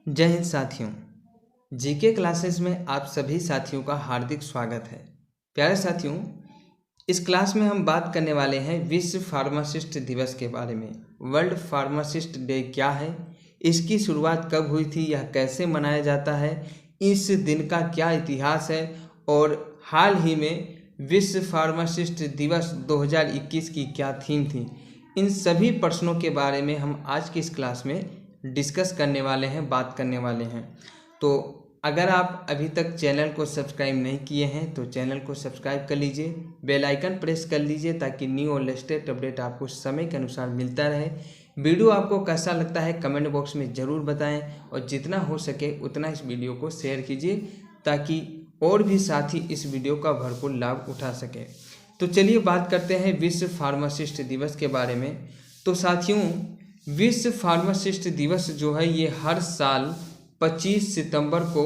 जय हिंद साथियों। GK classes में आप सभी साथियों का हार्दिक स्वागत है। प्यारे साथियों, इस क्लास में हम बात करने वाले हैं विश्व फार्मासिस्ट दिवस के बारे में। वर्ल्ड फार्मासिस्ट डे क्या है, इसकी शुरुआत कब हुई थी, यह कैसे मनाया जाता है, इस दिन का क्या इतिहास है और हाल ही में विश्व फार्मासिस्ट दिवस 2021 की क्या थीम थी, इन सभी प्रश्नों के बारे में हम आज की इस क्लास में डिस्कस करने वाले हैं, बात करने वाले हैं। तो अगर आप अभी तक चैनल को सब्सक्राइब नहीं किए हैं तो चैनल को सब्सक्राइब कर लीजिए, बेल आइकन प्रेस कर लीजिए ताकि न्यू और लेटेस्ट अपडेट आपको समय के अनुसार मिलता रहे। वीडियो आपको कैसा लगता है कमेंट बॉक्स में ज़रूर बताएं और जितना हो सके उतना इस वीडियो को शेयर कीजिए ताकि और भी साथी इस वीडियो का भरपूर लाभ उठा सके। तो चलिए बात करते हैं विश्व फार्मासिस्ट दिवस के बारे में। तो साथियों, विश्व फार्मासिस्ट दिवस जो है ये हर साल 25 सितंबर को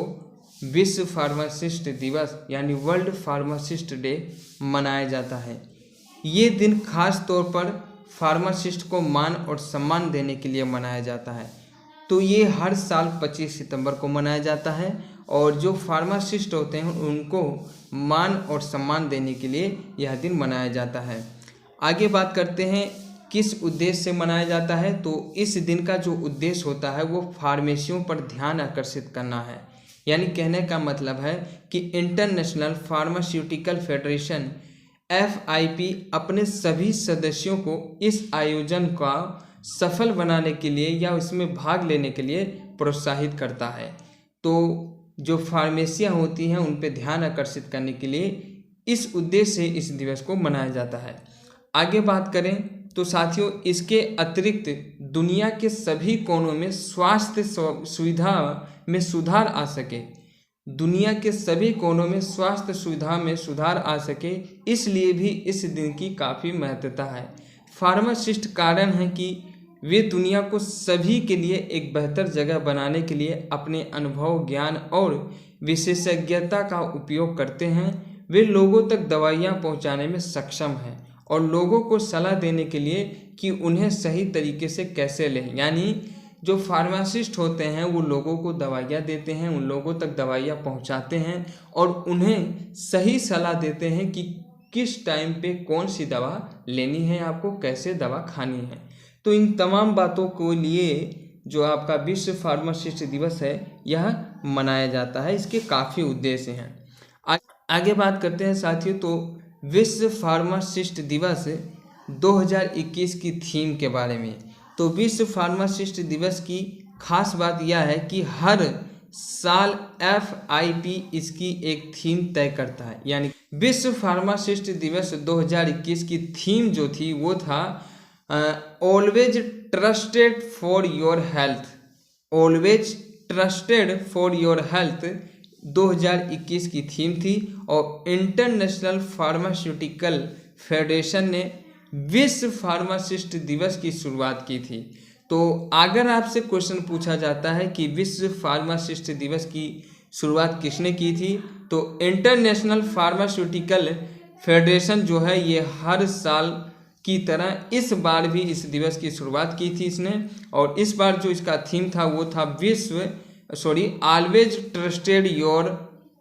विश्व फार्मासिस्ट दिवस यानी वर्ल्ड फार्मासिस्ट डे मनाया जाता है। ये दिन खास तौर पर फार्मासिस्ट को मान और सम्मान देने के लिए मनाया जाता है। तो ये हर साल 25 सितंबर को मनाया जाता है और जो फार्मासिस्ट होते हैं उनको मान और सम्मान देने के लिए यह दिन मनाया जाता है। आगे बात करते हैं किस उद्देश्य से मनाया जाता है। तो इस दिन का जो उद्देश्य होता है वो फार्मेसियों पर ध्यान आकर्षित करना है। यानी कहने का मतलब है कि इंटरनेशनल फार्मास्यूटिकल फेडरेशन FIP अपने सभी सदस्यों को इस आयोजन का सफल बनाने के लिए या इसमें भाग लेने के लिए प्रोत्साहित करता है। तो जो फार्मेसियाँ होती हैं उन पर ध्यान आकर्षित करने के लिए इस उद्देश्य से इस दिवस को मनाया जाता है। आगे बात करें तो साथियों, इसके अतिरिक्त दुनिया के सभी कोनों में स्वास्थ्य सुविधा में सुधार आ सके, दुनिया के सभी कोनों में स्वास्थ्य सुविधा में सुधार आ सके, इसलिए भी इस दिन की काफ़ी महत्वता है। फार्मासिस्ट कारण है कि वे दुनिया को सभी के लिए एक बेहतर जगह बनाने के लिए अपने अनुभव, ज्ञान और विशेषज्ञता का उपयोग करते हैं। वे लोगों तक दवाइयाँ पहुँचाने में सक्षम हैं और लोगों को सलाह देने के लिए कि उन्हें सही तरीके से कैसे लें। यानी जो फार्मासिस्ट होते हैं वो लोगों को दवाइयाँ देते हैं, उन लोगों तक दवाइयाँ पहुंचाते हैं और उन्हें सही सलाह देते हैं कि किस टाइम पे कौन सी दवा लेनी है, आपको कैसे दवा खानी है। तो इन तमाम बातों को लिए जो आपका विश्व फार्मासिस्ट दिवस है यह मनाया जाता है। इसके काफ़ी उद्देश्य हैं। आगे बात करते हैं साथियों, तो विश्व फार्मासिस्ट दिवस 2021 की थीम के बारे में। तो विश्व फार्मासिस्ट दिवस की खास बात यह है कि हर साल FIP इसकी एक थीम तय करता है। यानी विश्व फार्मासिस्ट दिवस 2021 की थीम जो थी वो था always trusted for your health. Always trusted for your health 2021 की थीम थी और इंटरनेशनल फार्मास्यूटिकल फेडरेशन ने विश्व फार्मासिस्ट दिवस की शुरुआत की थी। तो अगर आपसे क्वेश्चन पूछा जाता है कि विश्व फार्मासिस्ट दिवस की शुरुआत किसने की थी, तो इंटरनेशनल फार्मास्यूटिकल फेडरेशन जो है ये हर साल की तरह इस बार भी इस दिवस की शुरुआत की थी इसने। और इस बार जो इसका थीम था वो था always trusted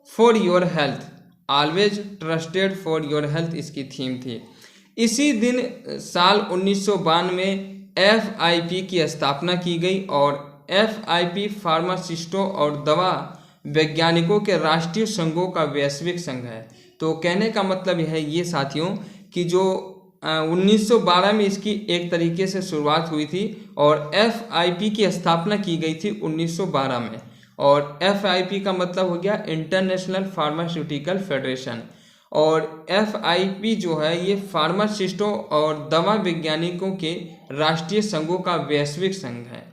for your health. Always trusted for your health इसकी थीम थी। इसी दिन साल 1992 में FIP की स्थापना की गई और FIP फार्मासिस्टों और दवा वैज्ञानिकों के राष्ट्रीय संघों का वैश्विक संघ है। तो कहने का मतलब यह है ये साथियों कि जो 1912 में इसकी एक तरीके से शुरुआत हुई थी और FIP की स्थापना की गई थी 1912 में। और FIP का मतलब हो गया इंटरनेशनल फार्मास्यूटिकल फेडरेशन और FIP जो है ये फार्मासिस्टों और दवा वैज्ञानिकों के राष्ट्रीय संघों का वैश्विक संघ है।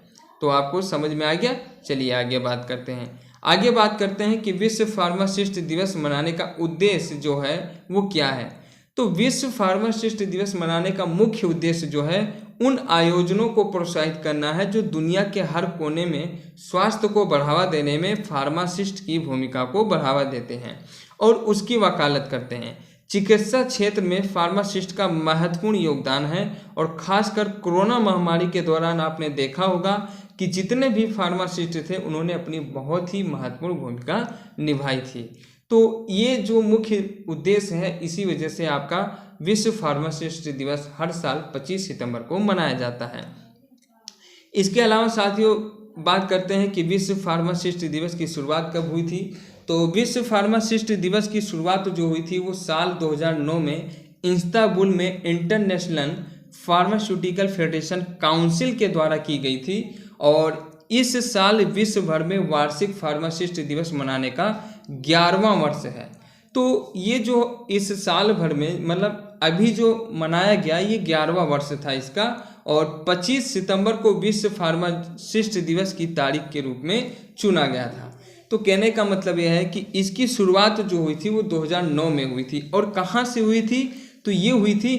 तो आपको समझ में आ गया। चलिए आगे बात करते हैं। आगे बात करते हैं कि विश्व फार्मासिस्ट दिवस मनाने का उद्देश्य जो है वो क्या है। तो विश्व फार्मासिस्ट दिवस मनाने का मुख्य उद्देश्य जो है उन आयोजनों को प्रोत्साहित करना है जो दुनिया के हर कोने में स्वास्थ्य को बढ़ावा देने में फार्मासिस्ट की भूमिका को बढ़ावा देते हैं और उसकी वकालत करते हैं। चिकित्सा क्षेत्र में फार्मासिस्ट का महत्वपूर्ण योगदान है और खासकर कोरोना महामारी के दौरान आपने देखा होगा कि जितने भी फार्मासिस्ट थे उन्होंने अपनी बहुत ही महत्वपूर्ण भूमिका निभाई थी। तो ये जो मुख्य उद्देश्य है, इसी वजह से आपका विश्व फार्मासिस्ट दिवस हर साल 25 सितंबर को मनाया जाता है। इसके अलावा साथियों बात करते हैं कि विश्व फार्मासिस्ट दिवस की शुरुआत कब हुई थी। तो विश्व फार्मासिस्ट दिवस की शुरुआत जो हुई थी वो साल 2009 में इस्तांबुल में इंटरनेशनल फार्मास्यूटिकल फेडरेशन काउंसिल के द्वारा की गई थी और इस साल विश्व भर में वार्षिक फार्मासिस्ट दिवस मनाने का 11वां वर्ष है। तो ये जो इस साल भर में मतलब अभी जो मनाया गया ये 11वां वर्ष था इसका और 25 सितंबर को विश्व फार्मासिस्ट दिवस की तारीख के रूप में चुना गया था। तो कहने का मतलब यह है कि इसकी शुरुआत जो हुई थी वो 2009 में हुई थी और कहाँ से हुई थी, तो ये हुई थी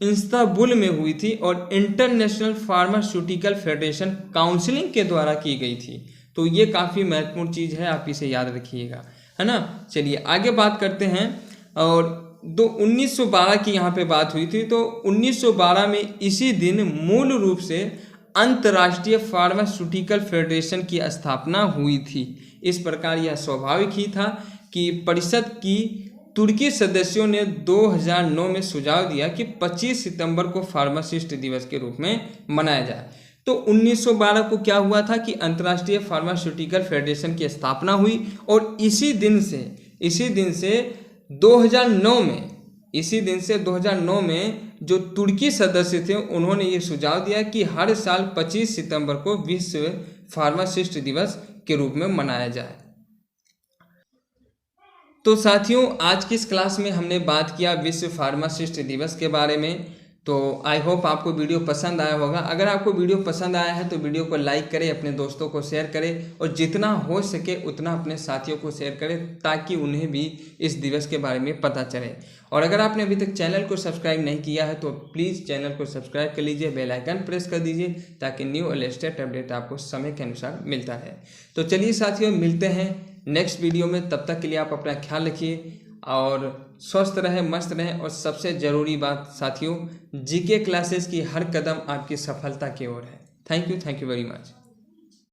इस्तांबुल में हुई थी और इंटरनेशनल फार्मास्यूटिकल फेडरेशन काउंसिलिंग के द्वारा की गई थी। तो ये काफ़ी महत्वपूर्ण चीज़ है, आप इसे याद रखिएगा, है ना। चलिए आगे बात करते हैं और 1912 की यहाँ पे बात हुई थी। तो 1912 में इसी दिन मूल रूप से अंतर्राष्ट्रीय फार्मास्यूटिकल फेडरेशन की स्थापना हुई थी। इस प्रकार यह स्वाभाविक ही था कि परिषद की तुर्की सदस्यों ने 2009 में सुझाव दिया कि 25 सितंबर को फार्मासिस्ट दिवस के रूप में मनाया जाए। तो 1912 को क्या हुआ था कि अंतर्राष्ट्रीय फार्मास्यूटिकल फेडरेशन की स्थापना हुई और इसी दिन से 2009 में जो तुर्की सदस्य थे उन्होंने ये सुझाव दिया कि हर साल 25 सितंबर को विश्व फार्मासिस्ट दिवस के रूप में मनाया जाए। तो साथियों आज की इस क्लास में हमने बात किया विश्व फार्मासिस्ट दिवस के बारे में। तो आई होप आपको वीडियो पसंद आया होगा। अगर आपको वीडियो पसंद आया है तो वीडियो को लाइक करें, अपने दोस्तों को शेयर करें और जितना हो सके उतना अपने साथियों को शेयर करें ताकि उन्हें भी इस दिवस के बारे में पता चले। और अगर आपने अभी तक चैनल को सब्सक्राइब नहीं किया है तो प्लीज़ चैनल को सब्सक्राइब कर लीजिए, बेल आइकन प्रेस कर दीजिए ताकि न्यू और लेटेस्ट अपडेट आपको समय के अनुसार मिलता है। तो चलिए साथियों मिलते हैं नेक्स्ट वीडियो में, तब तक के लिए आप अपना ख्याल रखिए और स्वस्थ रहें, मस्त रहें और सबसे ज़रूरी बात साथियों जीके क्लासेस की हर कदम आपकी सफलता की ओर है। Thank you very much.